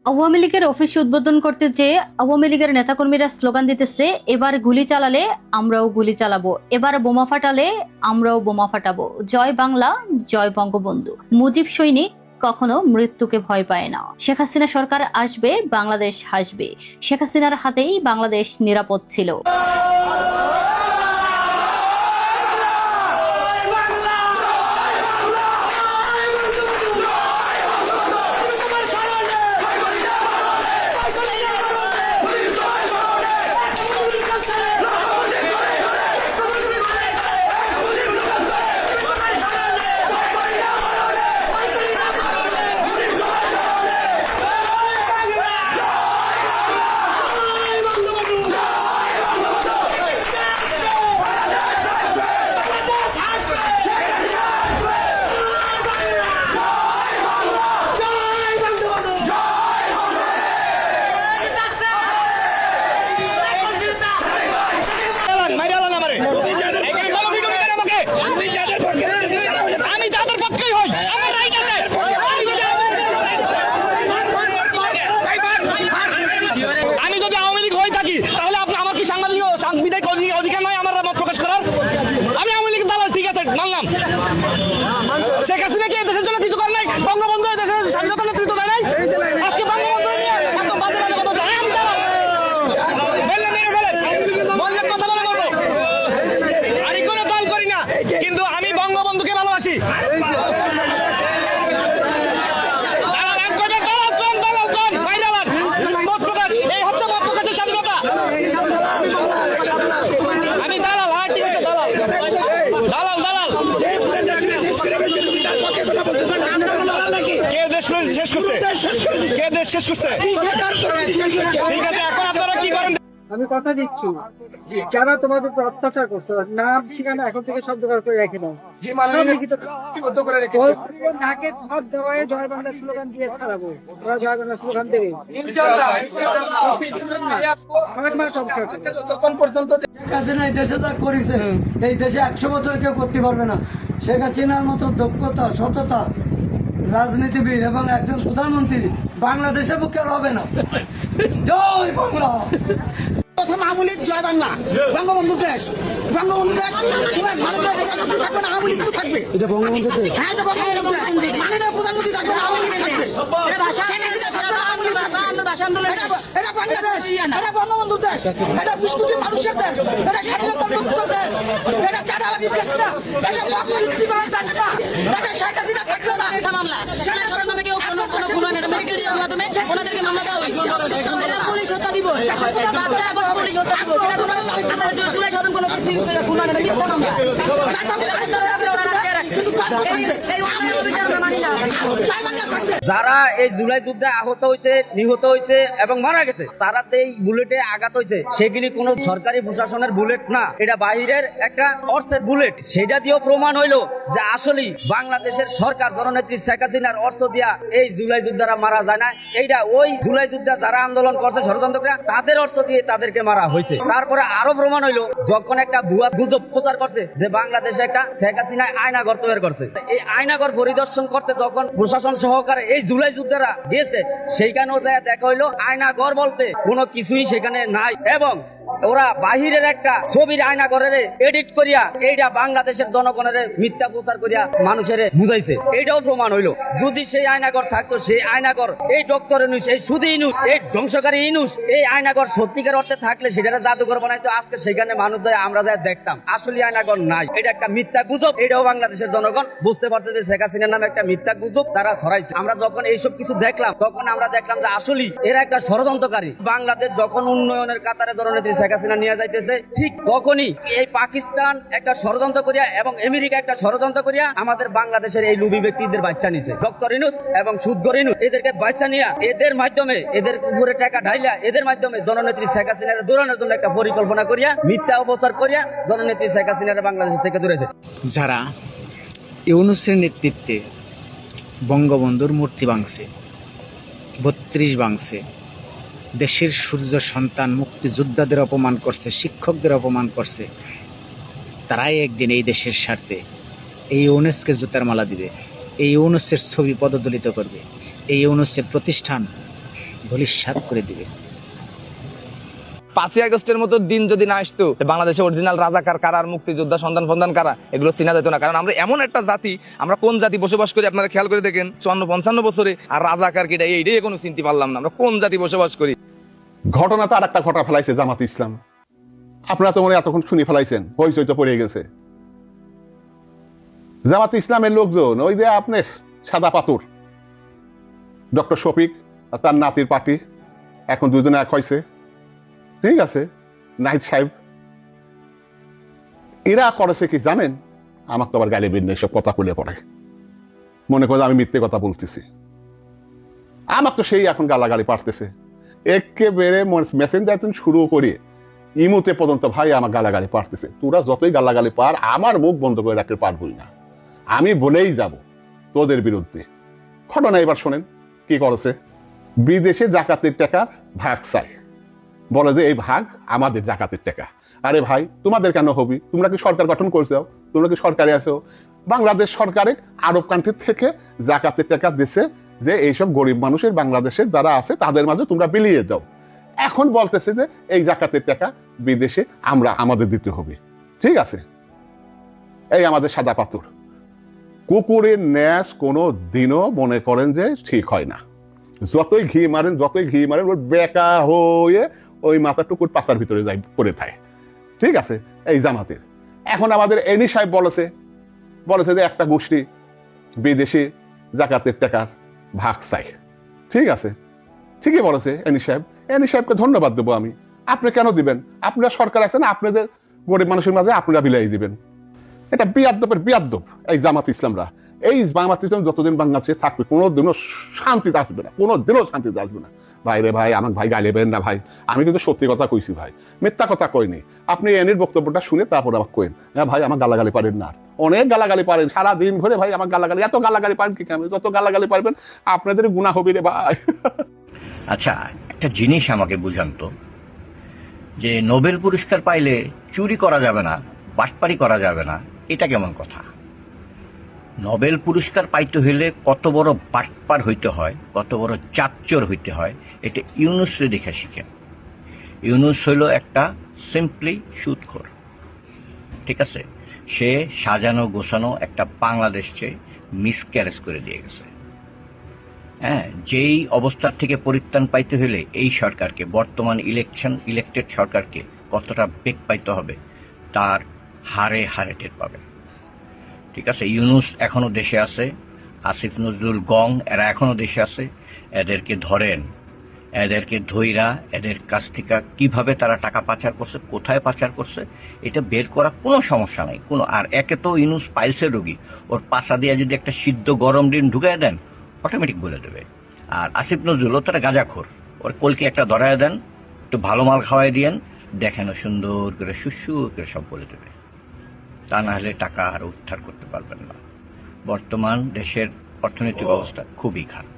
আওয়ামী লীগের অফিস উদ্বোধন করতে যে আওয়ামী লীগের নেতাকর্মীরা স্লোগান দিতেছে, এবার গুলি চালালে আমরাও গুলি চালাবো, এবার বোমা ফাটালে আমরাও বোমা ফাটাবো, জয় বাংলা, জয় বঙ্গবন্ধু। মুজিব সৈনিক কখনো মৃত্যুকে ভয় পায় না। শেখ হাসিনা সরকার আসবে, বাংলাদেশ হাসবে। শেখ হাসিনার হাতেই বাংলাদেশ নিরাপদ ছিল। আমি যদি আওয়ামী লীগ হয়ে থাকি তাহলে আমার কি সাংবিধানিক অধিকার নয় আমার মত প্রকাশ করার? আমি আওয়ামী লীগের দালাল, ঠিক আছে, মানলাম। শেখ হাসিনা কি দেশের জন্য কিছু করে নাই? বঙ্গবন্ধু দেশের স্বাধীনতা নেতৃত্ব দেয় নাই? আজকে বঙ্গবন্ধু নিয়ে একদম বাজে বাজে কথা বলছে। আমি দালাল বললে মেরে ফেলেন, বললে কথা বলে বলবো। আমি কোনো দল করি না, কিন্তু আমি বঙ্গবন্ধুকে ভালোবাসি। আমি কথা দিচ্ছি, যারা তোমাদের উপর অত্যাচার করছে নাম ঠিকানা এখন থেকে শব্দ করে রেখে দাও। নাকে ভাত দেওয়ায় জয় বাংলা স্লোগান দিয়ে ছাড়াবো, ওরা জয় বাংলা স্লোগান দেবে। শেখ হাসিনা এই দেশে যা করেছে, এই দেশে 100 বছর কেউ করতে পারবে না। শেখ হাসিনার মতো দক্ষতা, সততা, রাজনীতিবিদ এবং একজন প্রধানমন্ত্রী বাংলাদেশের পক্ষে আর হবে না। জয় বাংলা। প্রথম আওয়ামী লীগ, জয় বাংলা, বঙ্গবন্ধু দেশ, বঙ্গবন্ধু দেশ। মানুষের প্রধানমন্ত্রী থাকবে না, আওয়ামী লীগ তো থাকবে। এটা বঙ্গবন্ধু দেশ, হ্যাঁ, এটা বঙ্গবন্ধু দেশ। মানুষের প্রধানমন্ত্রী থাকবে না, আওয়ামী লীগ থাকবে। এটা বাংলাদেশ, এটা বঙ্গবন্ধু দেশ, এটা 20 কোটি মানুষের দেশ, এটা স্বাধীনতার মুক্ত দেশ, এটা চাঁদাবাজি দেশ না, এটা মুক্তি করার দেশ না, এটা শেখ হাসিনা থাকবে না। মামলা সেটা সরকার কেউ কোনো কোনো এটা মেডিকেলের মাধ্যমে ওনাদেরকে মামলা দেওয়া হয়েছে। এটা পুলিশ হত্যা দিবস, বাচ্চা এখন পুলিশ হত্যা দিবস, সেটা কোনো আপনারা জুলাই সাধন কোনো কিছু খুলনা নেবে মিথ্যা মামলা। যারা এই জুলাই যুদ্ধে আহত হয়েছে, নিহত হয়েছে এবং মারা গেছে, তারা যেই বুলেটে আঘাত হয়েছে সেগুলি কোন সরকারি প্রশাসনের বুলেট না, এটা বাইরের একটা অস্ত্রের বুলেট। সেটা দিয়েও প্রমাণ হইলো যে আসলে বাংলাদেশের সরকার জননেত্রী শেখ হাসিনার অস্ত্র দিয়া এই জুলাই যুদ্ধরা মারা যায় না। এইটা ওই জুলাই যুদ্ধে যারা আন্দোলন করছে ষড়যন্ত্রকারীরা, তাদের অস্ত্র দিয়ে তাদেরকে মারা হয়েছে। তারপরে আরো প্রমাণ হইলো যখন একটা ভুয়া গুজব প্রচার করছে যে বাংলাদেশে একটা শেখ হাসিনা আয়নাঘর তৈরি করছে। এই আয়নাঘর পরিদর্শন করতে যখন প্রশাসন সহকারে এই জুলাই যোদ্ধারা গেছে, সেইখানেও যায় দেখা হইলো আয়নাঘর বলতে কোনো কিছুই সেখানে নাই, এবং ওরা বাহিরের একটা ছবির আয়নাঘরের এডিট করিয়া এইটা বাংলাদেশের জনগণের মিথ্যা প্রচার করিয়া মানুষের বুঝাইছে। এইটাও প্রমাণ হইলো যদি সেই আয়নাঘর থাকতো, সেই আয়নাঘর এই ডক্টর ইউনূস, এই সুদী ইউনূস, এই ধ্বংসকারী ইউনূস, এই আয়নাঘর সত্যিকার অর্থে থাকলে সেটা জাদুঘর বানাইতো। আজকে সেখানে মানুষ যায়, আমরা যাই দেখতাম, আসলে আয়নাঘর নাই, এটা একটা মিথ্যা গুজব। এটাও বাংলাদেশের জনগণ বুঝতে পারতে যে শেখ হাসিনার নামে একটা মিথ্যা গুজব তারা ছড়াইছে। আমরা যখন এইসব কিছু দেখলাম, তখন আমরা দেখলাম যে আসলে এরা একটা ষড়যন্ত্রকারী। বাংলাদেশ যখন উন্নয়নের কাতারে জননেত্রী শেখ হাসিনা নিয়ে যাইতেছে, ঠিক তখনই এই পাকিস্তান একটা ষড়যন্ত্র করিয়া এবং আমেরিকা একটা ষড়যন্ত্র করিয়া আমাদের বাংলাদেশের এই লুবি ব্যক্তিদের বাচ্চা নিছে। ডক্টর ইউনূস এবং সুদঘর ইউনূস এদেরকে বাচ্চা নিয়ে এদের মাধ্যমে, এদের উপরে টাকা ঢাইলা এদের মাধ্যমে জননেত্রী শেখ হাসিনার দূরানোর জন্য একটা পরিকল্পনা করিয়া মিথ্যা অপচার করিয়া জননেত্রী শেখ হাসিনার বাংলাদেশ থেকে দূরেছে। যারা ইউনূসের নেতৃত্বে বঙ্গবন্ধুর মূর্তি ভাঙছে, 32 ভাঙছে, দেশের সূর্য সন্তান মুক্তিযোদ্ধাদের অপমান করছে, শিক্ষকদের অপমান করছে, তারাই একদিন এই দেশের স্বার্থে এই ইউনূসকে জুতার মালা দিবে, এই ইউনূসের ছবি পদদলিত করবে, এই ইউনূসের প্রতিষ্ঠান ধূলিসাৎ করে দিবে। 5ই আগস্টের মতো দিন যদি না আসতো, বাংলাদেশে অরিজিনাল রাজাকার কারা আর মুক্তিযোদ্ধা সন্তান ফন্দান কারা এগুলো চিনা যেত না। কারণ আমরা এমন একটা জাতি, আমরা কোন জাতি বসবাস করি আপনারা খেয়াল করে দেখেন 54-55 বছরে, আর রাজাকার কিটা এইটাই কোনো চিনতে পারলাম না আমরা কোন জাতি বসবাস করি। ঘটনা তো আর একটা ঘটা ফেলাইছে জামাত ইসলাম। আপনারা তো মনে এতক্ষণ শুনে ফেলাইছেন, হইচই তো পড়ে গেছে। জামাত ইসলামের লোকজন ওই যে আপনার সাদা পাথর ডক্টর শফিক আর তার নাতির পার্টি এখন দুজনে এক হয়েছে, ঠিক আছে, নাহিদ সাহেব এরা করেছে কি জানেন? আমার তো আবার গালি বিন এসব কথা খুলে পড়ে, মনে করে আমি মিথ্যে কথা বলতেছি। আমার তো সেই এখন গালাগালি পারতেছে একেবারে মেসেঞ্জার থেকে শুরু করিয়ে ইমুতে পর্যন্ত ভাই আমার গালাগালি পারতেছে। তোরা যতই গালাগালি পার আমার মুখ বন্ধ করে রাখতে পারবই না, আমি বলেই যাব তোদের বিরুদ্ধে। ঘটনা এবার শোনেন কি করেছে। বিদেশে জাকাতের টাকার ভাগ চাই, বলে যে এই ভাগ আমাদের জাকাতের টাকা। আরে ভাই তোমাদের কেন হবি? তোমরা কি সরকার গঠন করছো? তোমরা কি সরকারে আছো? বাংলাদেশ সরকারে আরব কান্ট্রি থেকে জাকাতের টাকা দিছে যে এইসব গরিব মানুষের বাংলাদেশের যারা আছে তাদের মাঝে তোমরা বিলিয়ে দাও। এখন বলতেছে যে এই জাকাতের টাকা বিদেশে আমরা আমাদের দিতে হবে, ঠিক আছে। এই আমাদের সাদা পাথর কুকুরের ন্যাস কোনো দিনও মনে করেন যে ঠিক হয় না। যতই ঘি মারেন ওর বেকা হয়ে ওই মাথাটুকুর পাশার ভিতরে যাই পড়ে থাকে, ঠিক আছে। এই জামাতের এখন আমাদের এনি সাহেব বলেছে যে একটা গোষ্ঠী বিদেশি জাকাতের টাকার ভাগ চাই, ঠিক আছে, ঠিকই বলেছে এনি সাহেবকে ধন্যবাদ দেবো আমি। আপনি কেন দিবেন? আপনারা সরকার আছেন, আপনাদের গরিব মানুষের মাঝে আপনারা বিলাই দিবেন। এটা বিয়াদ্দব এই জামাত ইসলামরা। এই জামাত ইসলাম যতদিন বাংলাদেশে থাকবে কোনোদিনও শান্তিতে আসবে না, কোনোদিনও শান্তিতে আসবে না। ভাই রে ভাই, আমাকে ভাই গাইলেবেন না ভাই, আমি কিন্তু সত্যি কথা কইছি ভাই, মিথ্যা কথা কইনি। আপনি এনির বক্তব্যটা শুনে তারপর আমাকে কইন, হ্যাঁ ভাই আমার গালাগালি পারেন না, অনেক গালাগালি পারেন সারাদিন ধরে ভাই, আমার গালাগালি এত গালাগালি পারেন কি? আমি যত গালাগালি পারবেন আপনাদের গুনাহ হবে রে ভাই। আচ্ছা, একটা জিনিস আমাকে বুঝান তো, যে নোবেল পুরস্কার পাইলে চুরি করা যাবে না, বাটপারি করা যাবে না, এটা কেমন কথা? নোবেল পুরস্কার পাইতে হইলে কত বড় বাটপার হইতে হয়, কত বড় চাচ্চর হইতে হয়, এটা ইউনুসরে দেখে শিখেন। ইউনুস হইল একটা সিম্পলি সুদখোর, ঠিক আছে। সে সাজানো গোছানো একটা বাংলাদেশকে মিসক্যারেজ করে দিয়ে গেছে। হ্যাঁ, যেই অবস্থার থেকে পরিত্রাণ পাইতে হলে এই সরকারকে, বর্তমান ইলেকটেড সরকারকে কতটা বেগ পাইতে হবে তার হারে হারে টের পাবে, ঠিক আছে। ইউনুস এখনো দেশে আছে, আসিফ নজরুল গং এরা এখনো দেশে আছে। এদেরকে ধরেন, এদেরকে ধইরা এদের কাছ থেকে কিভাবে তারা টাকা পাচার করছে, কোথায় পাচার করছে, এটা বের করা কোনো সমস্যা নাই কোনো। আর একে তো ইউনুস পাইলসের রোগী, ওর পাশা দিয়ে যদি একটা সিদ্ধ গরম ডিম ঢুকাই দেন অটোমেটিক বলে দেবে। আর আসিফ নজরুল তারা গাঁজাখোর, ওর কলকে একটা ধরায় দেন, একটু ভালো মাল খাওয়াই দিয়েন, দেখেন সুন্দর করে সুসুর করে সব বলে দেবে। তা না হলে টাকা আর উদ্ধার করতে পারবেন না। বর্তমান দেশের অর্থনৈতিক অবস্থা খুবই খারাপ।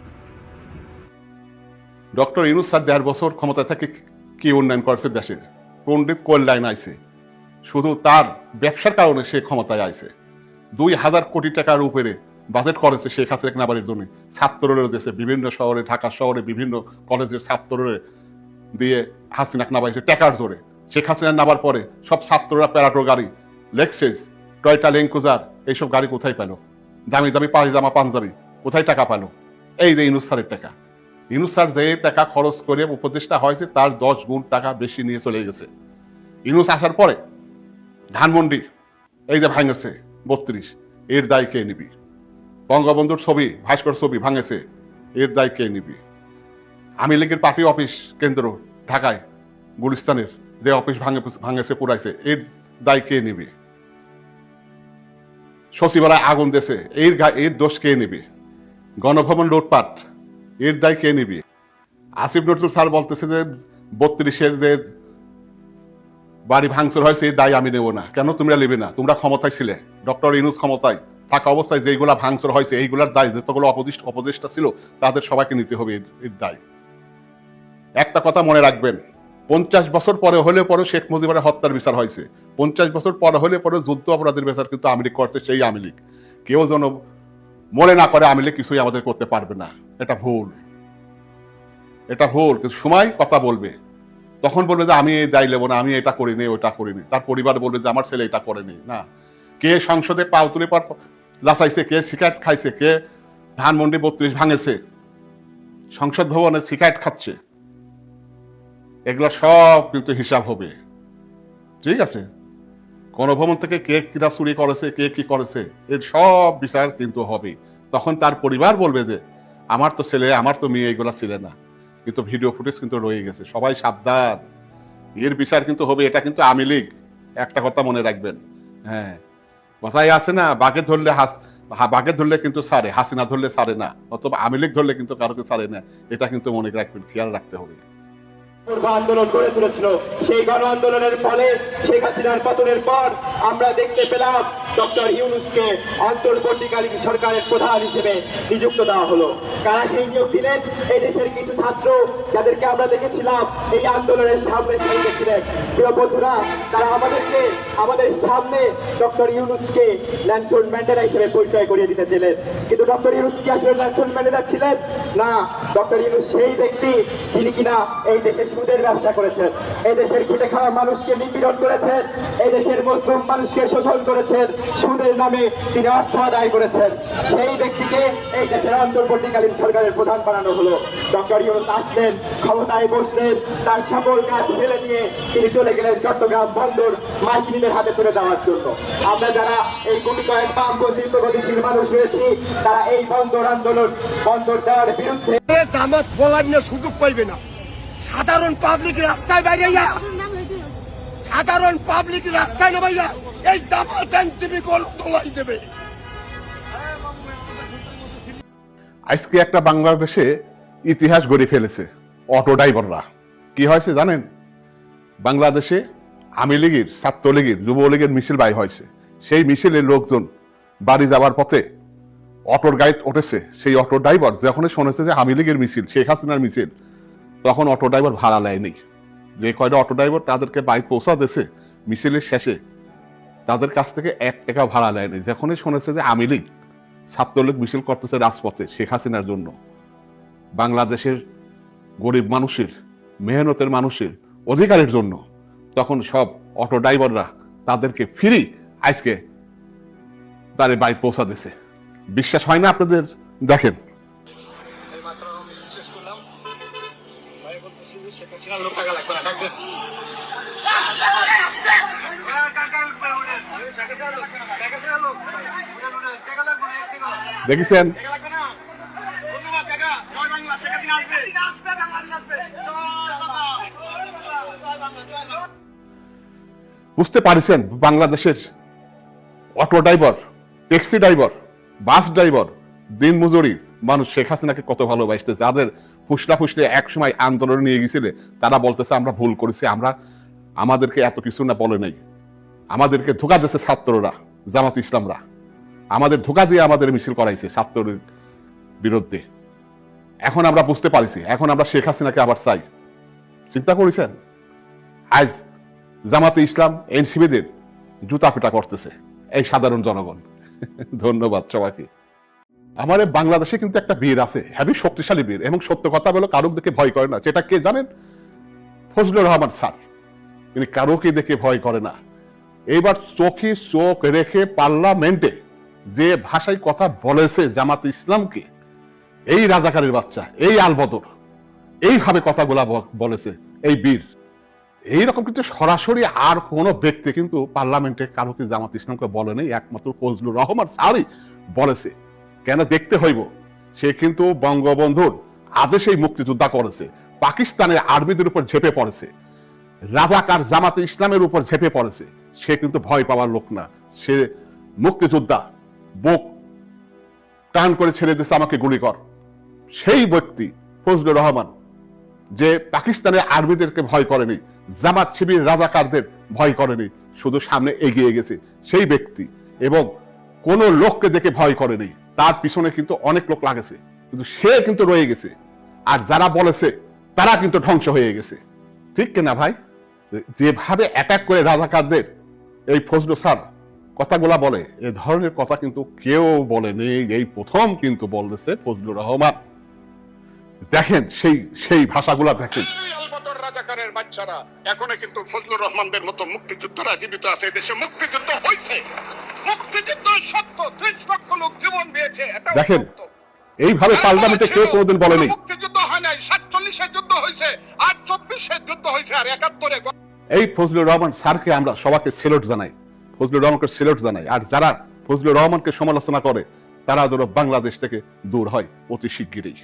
ডক্টর ইউনুস স্যার 1.5 বছর ক্ষমতায় থাকে কি উন্নয়ন করেছে দেশের? পণ্ডিত কল্যাণ আইছে, শুধু তার ব্যবসার কারণে সে ক্ষমতায় আইছে। 2000 কোটি টাকার উপরে বাজেট করেছে শেখ হাসিনা নাবারের জন্য, ছাত্ররা দেশে বিভিন্ন শহরে, ঢাকা শহরে বিভিন্ন কলেজের ছাত্ররা দিয়ে হাসিনা নাবাইছে টাকার জোরে। শেখ হাসিনা নাবার পরে সব ছাত্ররা প্যারাডো গাড়ি, লেক্সেস, টয়টা ল্যান্ড এইসব গাড়ি কোথায় পেল? দামি দামি পায়জামা পাঞ্জাবি কোথায় টাকা পেল? এই যে ইউনুস স্যারের টাকা। ইউনুস স্যার যে টাকা খরচ করে উপদেষ্টা হয়েছে তার 10 গুণ টাকা বেশি নিয়ে চলে গেছে। ইউনুস আসার পরে ধানমন্ডি এই যে ভাঙেছে 32, এর দায় কে নিবি? বঙ্গবন্ধুর ছবি, ভাস্কর ছবি ভাঙেছে, এর দায় কে নিবি? আওয়ামী লীগের পার্টি অফিস কেন্দ্র ঢাকায় গুলিস্তানের যে অফিস ভাঙেছে পুরাইছে, এর দায় কে নিবি? সচিবালয় আগুন দেশে, এর দোষ কে নিবি? গণভবন লুটপাট, এর দায় কে নিবি? আসিফ নজরুল স্যার বলতেছে যে 32-এর যে বাড়ি ভাঙচুর হয়েছে এই দায় আমি নেব না। কেন তোমরা নেবে না? তোমরা ক্ষমতায় ছিলে, ডক্টর ইউনুস ক্ষমতায় থাকা অবস্থায় যেগুলা ভাঙচুর হয়েছে এইগুলার দায় যতগুলো অপদেষ্টা ছিল তাদের সবাইকে নিতে হবে এর দায়। একটা কথা মনে রাখবেন, 50 বছর পরে হলে পরে শেখ মুজিবের হত্যার বিচার হয়েছে, 50 বছর পরে হলে পরে যুদ্ধ অপরাধের বিচার কিন্তু আওয়ামী লীগ করছে, সেই আওয়ামী লীগ। কেউ যেন মনে না করে আওয়ামী লীগ কিছুই আমাদের করতে পারবে না, এটা ভুল। এটা ভুল, কিন্তু সময় কথা বলবে, তখন বলবে যে আমি এই দায় নেবো না, আমি এটা করিনি ওটা করিনি। তার পরিবার বলবে যে আমার ছেলে এটা করেনি। না, কে সংসদে পাও তুলে পর লাচাইছে, কে সিগারেট খাইছে, কে ধানমন্ডি 32 ভাঙেছে, সংসদ ভবনে সিগারেট খাচ্ছে, এগুলো সব কিন্তু হিসাব হবে। ঠিক আছে, গণভবন থেকে কে কিরা চুরি করেছে, কে কি করেছে, এর সব বিচার কিন্তু হবে। তখন তার পরিবার বলবে যে আমার তো ছেলে, আমার তো মেয়ে এগুলা ছিল না, কিন্তু ভিডিও ফুটেজ কিন্তু রয়ে গেছে। সবাই সাবধান, এর বিচার কিন্তু হবে। এটা কিন্তু আওয়ামী লীগ, একটা কথা মনে রাখবেন। হ্যাঁ, কথাই আছে না, বাঘে ধরলে কিন্তু ছাড়ে, হাসিনা ধরলে ছাড়ে না, অথবা আওয়ামী লীগ ধরলে কিন্তু কারোকে ছাড়ে না। এটা কিন্তু মনে রাখবেন, খেয়াল রাখতে হবে। আন্দোলন গড়ে তুলেছিল, সেই গণ আন্দোলনের ফলে শেখ হাসিনার পতনের পর আমরা দেখতে পেলাম ডক্টর ইউনূসকে অন্তর্বর্তীকালীন সরকারের প্রধান হিসেবে নিযুক্ত দেওয়া হলো। কারা সেই নিয়োগ দিলেন? এই দেশের কিছু ছাত্র, যাদেরকে আমরা দেখেছিলাম এই আন্দোলনের সামনে সারিতে ছিলেন। প্রিয় বন্ধুরা, তারা আমাদের সামনে ডক্টর ইউনূসকে ন্যালসন ম্যান্ডেলা হিসেবে পরিচয় করিয়ে দিতেছিলেন। কিন্তু ডক্টর ইউনূস কি আসলে ন্যালসন ম্যান্ডেলা ছিলেন? না, ডক্টর ইউনূস সেই ব্যক্তি যিনি কিনা এই দেশে সুদের ব্যবসা করেছেন, এই দেশের খেটে খাওয়া মানুষকে নিপীড়ন করেছেন, এই দেশের মজলুম মানুষকে শোষণ করেছেন, সুদের নামে তিনি অর্থ আদায় করেছেন। সেই ব্যক্তিকে এই দেশের অন্তর্বর্তীকালীন সরকারের প্রধান বানানো হলো। ডক্টর ইউনূস আসলেন, ক্ষমতায় বসলেন, তার সকল কাজ ফেলে দিয়ে তিনি চলে গেলেন চট্টগ্রাম বন্দর মাইকিনের হাতে তুলে দেওয়ার জন্য। আমরা যারা এই কোটি কয়েক বামপন্থী প্রগতিশীল মানুষ রয়েছি, তারা এই বন্দর আন্দোলন, বন্দর দেওয়ার বিরুদ্ধে জামাত বলার না সুযোগ পাইবে না। সাধারণ পাবলিক রাস্তায় বাইরেইয়া, সাধারণ পাবলিক রাস্তায় নামাইয়া এই জামাত এনসিপি গোল তোলাই দেবে। আজকে একটা বাংলাদেশে ইতিহাস গড়ে ফেলেছে অটো ড্রাইভাররা। কি হয়েছে জানেন? বাংলাদেশে আওয়ামী লীগের, ছাত্রলীগের, যুবলীগের মিছিল বাই হয়েছে। সেই মিছিলের লোকজন বাড়ি যাওয়ার পথে অটোর গায়ে উঠেছে। সেই অটো ড্রাইভার যখনই শুনেছে যে আওয়ামী লীগের মিছিল, শেখ হাসিনার মিছিল, তখন অটো ড্রাইভার ভাড়া নেয়নি। যে কয়টা অটো ড্রাইভার তাদেরকে বাড়ি পৌঁছা দিয়েছে মিছিলের শেষে, তাদের কাছ থেকে 1 টাকা ভাড়া নেয়নি। যখনই শুনেছে যে আওয়ামী লীগ, ছাত্রলীগ মিছিল করতেছে রাজপথে শেখ হাসিনার জন্য, বাংলাদেশের গরিব মানুষের, মেহনতের মানুষের অধিকারের জন্য, তখন সব অটো ড্রাইভাররা তাদেরকে ফ্রি আজকে তাদের বাড়ি পৌঁছা দিয়েছে। বিশ্বাস হয় না আপনাদের? দেখেন, দেখেছেন? বুঝতে পারছেন বাংলাদেশের auto driver, taxi driver, bus driver, দিন মজুরি মানুষ শেখ হাসিনাকে কত ভালোবাসতে, যাদের ফুসলে এক সময় আন্দোলন নিয়ে গেছিলে, তারা বলতেছে আমরা ভুল করেছি, আমাদেরকে এত কিছু না বলে নাই, আমাদেরকে ধোঁকা দিয়েছে ছাত্ররা, জামাত ইসলামরা আমাদের ধোঁকা দিয়ে আমাদের মিছিল করাইছে ছাত্রের বিরুদ্ধে। এখন আমরা বুঝতে পারছি, এখন আমরা শেখ হাসিনাকে আবার চাই। চিন্তা করেছেন? আজ জামাতে ইসলাম, এনসিপিদের জুতা পিটা করতেছে এই সাধারণ জনগণ। ধন্যবাদ সবাইকে। আমাদের বাংলাদেশে কিন্তু একটা বীর আছে, হেভি শক্তিশালী বীর, এবং সত্য কথা বলে কারোর দেখে ভয় করে না। সেটা কে জানেন? ফজলুর রহমান স্যার। তিনি কারোকে দেখে ভয় করে না। এইবার চোখে চোখ রেখে পার্লামেন্টে যে ভাষায় কথা বলেছে জামাত ইসলামকে, এই রাজাকারের বাচ্চা, এই আলবদর, এইভাবে কথাগুলা বলেছে এই বীর। এইরকম কিন্তু সরাসরি আর কোনো ব্যক্তি কিন্তু পার্লামেন্টে কারোকে জামাত ইসলামকে বলে নেই, একমাত্র ফজলুর রহমান স্যারই বলেছে। কেন দেখতে হইব? সে কিন্তু বঙ্গবন্ধুর আদেশেই মুক্তিযোদ্ধা করেছে, পাকিস্তানের আর্মিদের উপর ঝেপে পড়েছে, রাজাকার জামাতে ইসলামের উপর ঝেপে পড়েছে। সে কিন্তু ভয় পাওয়ার লোক না, সে মুক্তিযোদ্ধা। বুক টান করে ছেড়ে দিচ্ছে আমাকে গুলি কর, সেই ব্যক্তি ফজলুর রহমান, যে পাকিস্তানের আর্মিদেরকে ভয় করেনি, জামাত শিবির রাজাকারদের ভয় করেনি, শুধু সামনে এগিয়ে গেছে সেই ব্যক্তি, এবং কোন লোককে দেখে ভয় করেনি। তার পিছনে কিন্তু অনেক লোক লাগেছে, কিন্তু সে কিন্তু রয়ে গেছে। আর যারা বলেছে তারা কিন্তু ধ্বংস হয়ে গেছে। ঠিক কিনা ভাই? যেভাবে অ্যাটাক করে রাজাকারদের এই ফজলু স্যার কথাগুলা বলে, এ ধরনের কথা কিন্তু কেউ বলেনি, এই প্রথম কিন্তু বলেছে ফজলুর রহমান। দেখেন সেই সেই ভাষাগুলা দেখেন। আলবদর রাজাকারের বাচ্চারা এখনো কিন্তু ফজলুর রহমানদের মতো মুক্তিযোদ্ধারা জীবিত আছে। দেশে মুক্তিযুদ্ধ হয়েছে, মুক্তিযুদ্ধ সত্য, 30 লক্ষ লোক জীবন দিয়েছে, এটা দেখেন এইভাবে পার্লামেন্টে কেউ কোনোদিন বলেনি মুক্তিযুদ্ধ হয় নাই। 47-এর যুদ্ধ হয়েছে, আর 24-এর যুদ্ধ হয়েছে, আর 71-এ। এই ফজলুর রহমান স্যারকে আমরা সবাইকে সেলুট জানাই, ফজলুর রহমানকে সেলুট জানাই। আর যারা ফজলুর রহমানকে সমালোচনা করে তারা যেন বাংলাদেশ থেকে দূর হয় অতি শিগগিরই।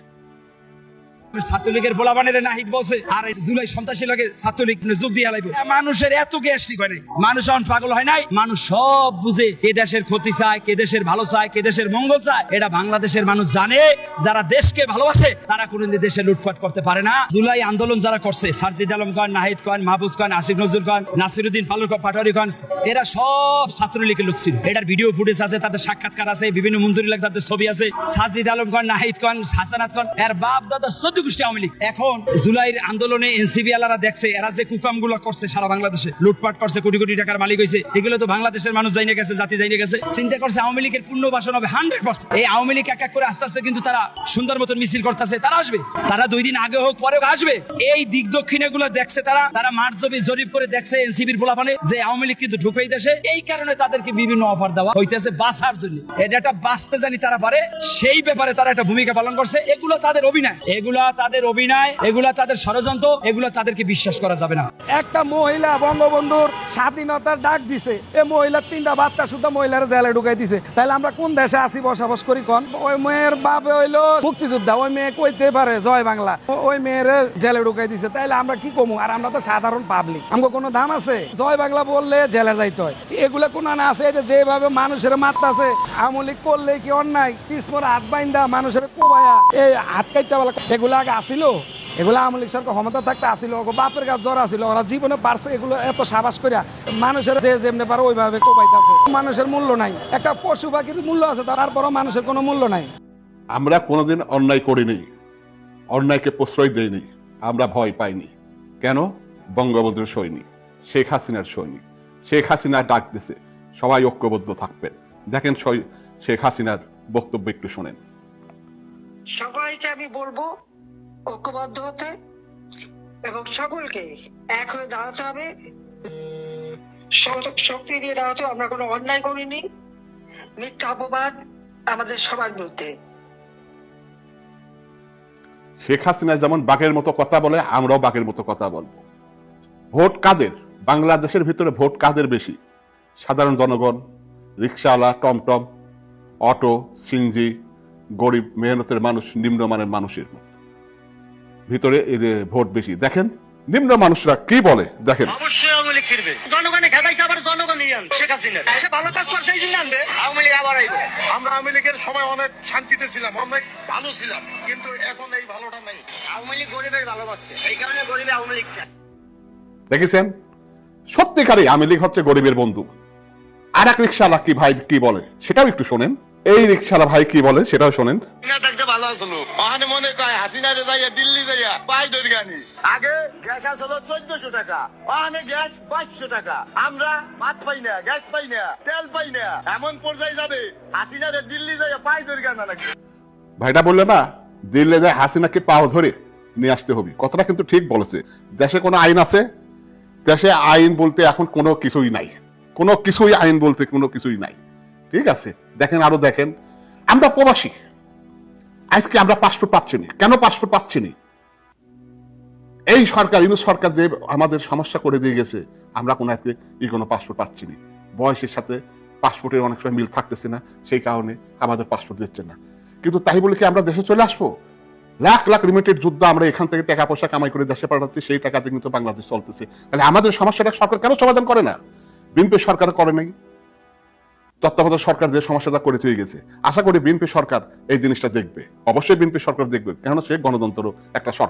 ছাত্রলীগের পোলাবানের নাহিদ বলছে আর জুলাই সন্ত্রাসী লাগে ছাত্রলীগ যোগ দিয়ে লাইবে। মানুষের এত গ্যাস্ট্রিক হয় নাই, মানুষ এখন পাগল হয় নাই। মানুষ সব বুঝে কে দেশের ক্ষতি চায়, কে দেশের ভালো চায়, কে দেশের মঙ্গল চায়, এটা বাংলাদেশের মানুষ জানে। যারা দেশকে ভালোবাসে তারা কোনোদিন দেশে লুটপাট করতে পারে না। জুলাই আন্দোলন যারা করছে, সারজিদ আলম খান, নাহিদ খান, মাহফুজ খান, আসিফ নজরুল খান, নাসিরুদ্দিন পাটোয়ারি খান, এরা সব ছাত্রলীগের লোক ছিল। এটার ভিডিও ফুটেজ আছে, তাদের সাক্ষাৎকার আছে, বিভিন্ন মন্ত্রী লাগে তাদের ছবি আছে। সারজিদ আলম খান, নাহিদ খান, হাসানাত খান, এর বাপ দাদা 14 গোষ্ঠী আওয়ামী লীগ। এখন জুলাইয়ের আন্দোলনে এনসিপি আলারা দেখছে এরা যে কুকামগুলো করছে, সারা বাংলাদেশে লুটপাট করছে, কোটি কোটি টাকার মালিক হয়েছে, এগুলো তো বাংলাদেশের মানুষ জানিয়ে গেছে, জাতি জানিয়ে গেছে। চিন্তা করছে আওয়ামী লীগের পুনর্বাসন হবে 100%। এই আওয়ামী লীগ এক এক করে আস্তে আস্তে কিন্তু তারা সুন্দর মতন মিছিল করতেছে, তারা আসবে, তারা 2 দিন আগে হোক পরে আসবে। এই দিক দক্ষিণে গুলো দেখছে, তারা মাঠ জরিপ করে দেখছে এনসিপির পোলাপানে যে আওয়ামী লীগ কিন্তু ঢুকেই দেশে। এই কারণে তাদেরকে বিভিন্ন অফার দেওয়া হইতেছে বাঁচার জন্য। এটা একটা বাঁচতে জানি তারা পারে, সেই ব্যাপারে তারা একটা ভূমিকা পালন করছে। এগুলো তাদের অভিনয়, এগুলা তাদের ষড়যন্ত্র, এগুলো তাদেরকে বিশ্বাস করা যাবে না। একটা মহিলা বঙ্গবন্ধুর স্বাধীনতার ডাক দিছে, এই মহিলার 3টা বাচ্চা শুধু মহিলার জেলে ঢুকাই দিছে। তাহলে আমরা কোন দেশে আছি বসবাস করি? কোন ওই মেয়ের বাপ হইলো মুক্তিযোদ্ধা, ওই মেয়ে কইতে পারে জয় বাংলা, ওই মেয়ের জেলে ঢুকাই দিছে। তাইলে আমরা কি কমু? আর আমরা তো সাধারণ পাবলিক, আমাকে কোনো দাম আছে? জয় বাংলা বললে জেলে যাইতে হয়, এগুলা কোন না আছে? যেভাবে মানুষের মারতাছে, আওয়ামী লীগ করলে কি অন্যায়? পিছমোর হাত বাইন্দা মানুষের কোবায়া এই হাত কাইটা বলা, এগুলো আগে আসিল? এগুলো আওয়ামী লীগ সরকার ক্ষমতা থাকতে আসিল, বাপের কাছে জ্বর আসিল, ওরা জীবনে পারছে এগুলো এত সাবাস করিয়া মানুষের যে যেমনি পারে ওইভাবে কোবাইতেছে। মানুষের মূল্য নাই, একটা পশু পাখির মূল্য আছে, তারপরও মানুষের কোনো মূল্য নাই। আমরা কোনোদিন অন্যায় করিনি, অন্যায়কে প্রশ্রয় দেইনি, আমরা ভয় পাইনি। কেন? বঙ্গবন্ধুর সৈনিক, শেখ হাসিনার সৈনিক। শেখ হাসিনা ডাক দিছে সবাই ঐক্যবদ্ধ থাকবেন। দেখেন শেখ হাসিনার বক্তব্য একটু শোনেন। সবাইকে আমি বলবো ঐক্যবদ্ধ হতে এবং সকলকে এক হয়ে দাঁড়াতে হবে, শক্তি দিয়ে দাঁড়াতে। আমরা কোনো অন্যায় করিনি, মিথ্যা অপবাদ আমাদের সবার বিরুদ্ধে। শেখ হাসিনা যেমন বাঘের মতো কথা বলে, আমরাও বাঘের মতো কথা বলবো। ভোট কাদের? বাংলাদেশের ভিতরে ভোট কাদের বেশি? সাধারণ জনগণ, রিক্সাওয়ালা, টমটম, অটো, সিএনজি, গরিব মেহনতের মানুষ, নিম্নমানের মানুষের ভিতরে ভোট বেশি। দেখেন নিম্ন মানুষরা কি বলে, দেখেন। অবশ্যই আওয়ামী লীগ ফিরবে। জনগণে খেদাইছে, আবার জনগণ নিয়ে আনবে। শেখ হাসিনা সে ভালো কাজ করছে, এই জন্য আনবে। আওয়ামী লীগ আবার আইবে। আমরা আওয়ামী লীগের সময় অনেক শান্তিতে ছিলাম, অনেক ভালো ছিলাম, কিন্তু এখন এই ভালোটা নেই। আওয়ামী লীগ গরিবের ভালোবাসছে, এই কারণে গরিবে আওয়ামী লীগ চায়। দেখেছেন, সত্যিকারই আওয়ামী লীগ হচ্ছে গরিবের বন্ধু। আর এক রিক্সাওয়ালা কি ভাই কি বলে সেটাও একটু শোনেন। এই রিক্সাওয়ালা ভাই কি বলে সেটাও শোনেন। ভালো আসলো ওখানে মনে কয় হাসিনারে যাইয়া দিল্লি যাইয়া পাই দরগানি। আগে গ্যাস আসলো 1400 টাকা, ওখানে গ্যাস 2200 টাকা। আমরা ভাত পাই না, গ্যাস পাই না, তেল পাই না, এমন পর্যায়ে যাবে হাসিনারে দিল্লি যাইয়া পাই দরগানা লাগবে। ভাইটা বললে না, দিল্লি যায় হাসিনাকে পাও ধরে নিয়ে আসতে হবে। কথাটা কিন্তু ঠিক বলেছে। দেশে কোনো আইন আছে? দেশে আইন বলতে এখন কোনো কিছুই নাই, কোনো কিছুই আইন বলতে কোনো কিছুই নাই। ঠিক আছে, দেখেন আরো দেখেন, আমরা প্রবাসী, আজকে আমরা পাসপোর্ট পাচ্ছি না। কেন পাসপোর্ট পাচ্ছি না? এই সরকার, ইউনূস সরকার যে আমাদের সমস্যা করে দিয়ে গেছে, আমরা কোনো আজকে কোনো পাসপোর্ট পাচ্ছি না। বয়সের সাথে পাসপোর্টের অনেক সময় মিল থাকতেছে না, সেই কারণে আমাদের পাসপোর্ট দিচ্ছে না। কিন্তু তাই বলে কি আমরা দেশে চলে আসবো? লাখ লাখ রিমিটেড যুদ্ধ আমরা এখান থেকে টাকা পয়সা কামাই করে দেশে পাঠাচ্ছি, সেই টাকাতে কিন্তু বাংলাদেশ চলতেছে। তাহলে আমাদের সমস্যাটা সরকার কেন সমাধান করে না? বিএনপি সরকার করে নাই, তত্ত্বাবধায়ক সরকার যে সমস্যাটা করে দিয়ে গেছে। আশা করি বিএনপি সরকার এই জিনিসটা দেখবে, অবশ্যই বিএনপি সরকার দেখবে, কেন সে গণতন্ত্র একটা সরকার।